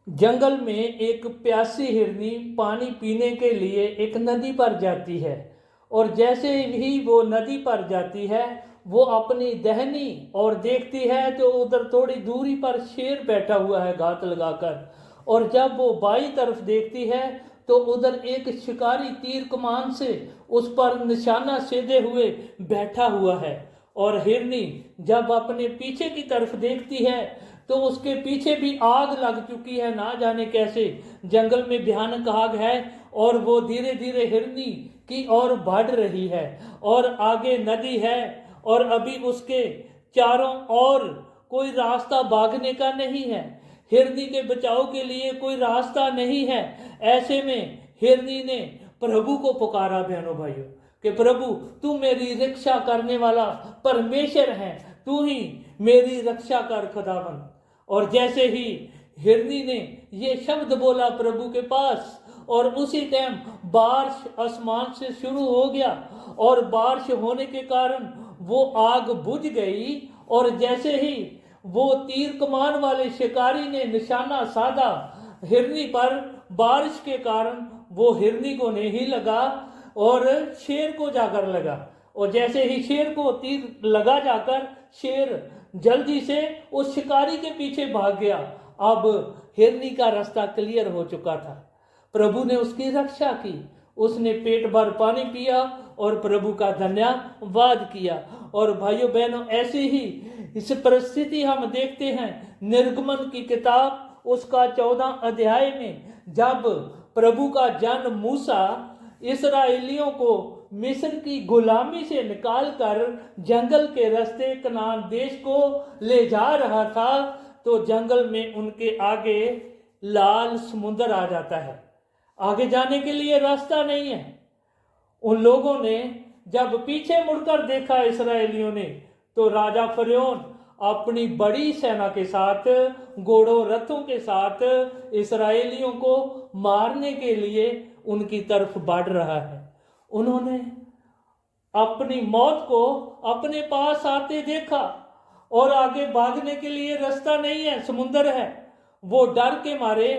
जंगल में एक प्यासी हिरनी पानी पीने के लिए एक नदी पर जाती है। और जैसे ही वो नदी पर जाती है, वो अपनी दहनी और देखती है तो उधर थोड़ी दूरी पर शेर बैठा हुआ है घात लगाकर। और जब वो बाई तरफ देखती है तो उधर एक शिकारी तीर कमान से उस पर निशाना सेधे हुए बैठा हुआ है। और हिरनी जब अपने पीछे की तरफ देखती है तो उसके पीछे भी आग लग चुकी है, ना जाने कैसे जंगल में भयानक आग है। और वो धीरे धीरे हिरनी की ओर बढ़ रही है और आगे नदी है और अभी उसके चारों ओर कोई रास्ता भागने का नहीं है। हिरनी के बचाव के लिए कोई रास्ता नहीं है। ऐसे में हिरनी ने प्रभु को पुकारा बहनों भाइयों कि प्रभु, तू मेरी रक्षा करने वाला परमेश्वर है, तू ही मेरी रक्षा कर खुदावन। और जैसे ही हिरनी ने ये शब्द बोला प्रभु के पास, और उसी टाइम बारिश आसमान से शुरू हो गया। और बारिश होने के कारण वो आग बुझ गई। और जैसे ही वो तीर कमान वाले शिकारी ने निशाना साधा हिरनी पर, बारिश के कारण वो हिरनी को नहीं लगा और शेर को जाकर लगा। और जैसे ही शेर को तीर लगा जाकर शेर जल्दी से उस शिकारी के पीछे भाग गया। अब हिरनी का रास्ता क्लियर हो चुका था। प्रभु ने उसकी रक्षा की, उसने पेट भर पानी पिया और प्रभु का धन्यवाद किया। और भाइयों बहनों, ऐसे ही इस परिस्थिति हम देखते हैं निर्गमन की किताब उसका 14 अध्याय में, जब प्रभु का जन मूसा इसराइलियों को मिस्र की गुलामी से निकालकर जंगल के रास्ते कनान देश को ले जा रहा था, तो जंगल में उनके आगे लाल समुद्र आ जाता है। आगे जाने के लिए रास्ता नहीं है। उन लोगों ने जब पीछे मुड़कर देखा इसराइलियों ने, तो राजा फरौन अपनी बड़ी सेना के साथ, घोड़ों रथों के साथ इसराइलियों को मारने के लिए उनकी तरफ बढ़ रहा है। उन्होंने अपनी मौत को अपने पास आते देखा और आगे भागने के लिए रास्ता नहीं है, समुद्र है। वो डर के मारे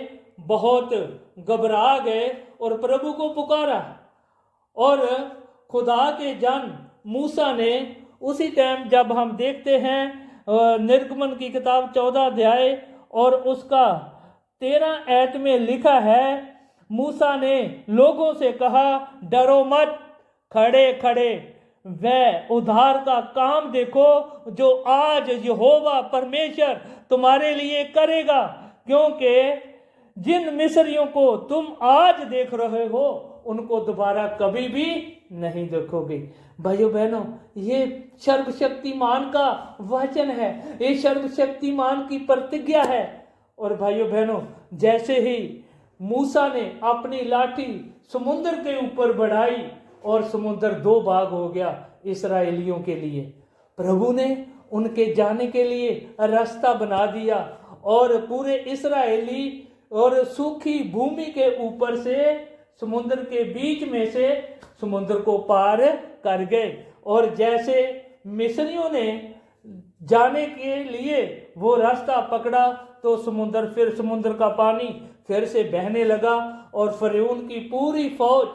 बहुत घबरा गए और प्रभु को पुकारा। और खुदा के जन मूसा ने उसी टाइम, जब हम देखते हैं निर्गमन की किताब 14 अध्याय और उसका 13 आयत में लिखा है, मूसा ने लोगों से कहा, डरो मत, खड़े खड़े वह उद्धार का काम देखो जो आज यहोवा परमेश्वर तुम्हारे लिए करेगा, क्योंकि जिन मिस्रियों को तुम आज देख रहे हो उनको दोबारा कभी भी नहीं देखोगे। भाइयों बहनों, ये सर्वशक्तिमान का वचन है, ये सर्वशक्तिमान की प्रतिज्ञा है। और भाइयों बहनों, जैसे ही मूसा ने अपनी लाठी समुद्र के ऊपर बढ़ाई और समुद्र 2 भाग हो गया इस्राएलियों के लिए, प्रभु ने उनके जाने के लिए रास्ता बना दिया और पूरे इस्राएली और सूखी भूमि के ऊपर से समुद्र के बीच में से समुद्र को पार कर गए। और जैसे मिस्रियों ने जाने के लिए वो रास्ता पकड़ा, तो समुद्र का पानी फिर से बहने लगा और फरौन की पूरी फौज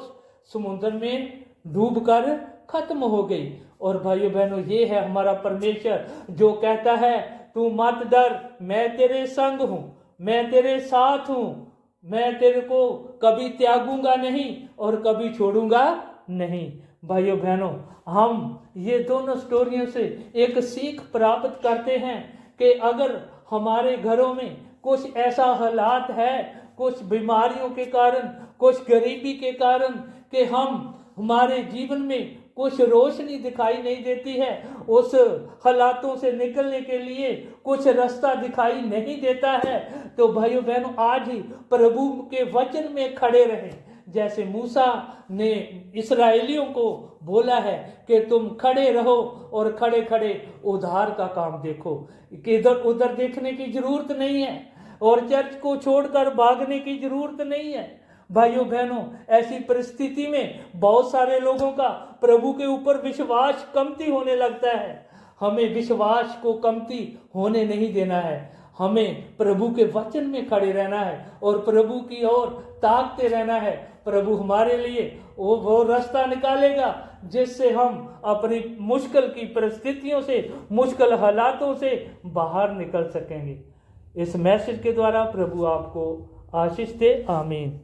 समुद्र में डूबकर खत्म हो गई। और भाइयों बहनों, ये है हमारा परमेश्वर जो कहता है, तू मत डर, मैं तेरे संग हूं, मैं तेरे साथ हूं, मैं तेरे को कभी त्यागूंगा नहीं और कभी छोड़ूंगा नहीं। भाइयों बहनों, हम ये दोनों स्टोरियों से एक सीख प्राप्त करते हैं कि अगर हमारे घरों में कुछ ऐसा हालात है, कुछ बीमारियों के कारण, कुछ गरीबी के कारण, कि हमारे जीवन में कुछ रोशनी दिखाई नहीं देती है, उस हालातों से निकलने के लिए कुछ रास्ता दिखाई नहीं देता है, तो भाइयों बहनों, आज ही प्रभु के वचन में खड़े रहें। जैसे मूसा ने इस्राएलियों को बोला है कि तुम खड़े रहो और खड़े खड़े उद्धार का काम देखो, कि इधर उधर देखने की जरूरत नहीं है और चर्च को छोड़कर भागने की जरूरत नहीं है। भाइयों बहनों, ऐसी परिस्थिति में बहुत सारे लोगों का प्रभु के ऊपर विश्वास कमती होने लगता है। हमें विश्वास को कमती होने नहीं देना है। हमें प्रभु के वचन में खड़े रहना है और प्रभु की ओर ताकते रहना है। प्रभु हमारे लिए वो रास्ता निकालेगा जिससे हम अपनी मुश्किल की परिस्थितियों से, मुश्किल हालातों से बाहर निकल सकेंगे। इस मैसेज के द्वारा प्रभु आपको आशीष दे। आमीन।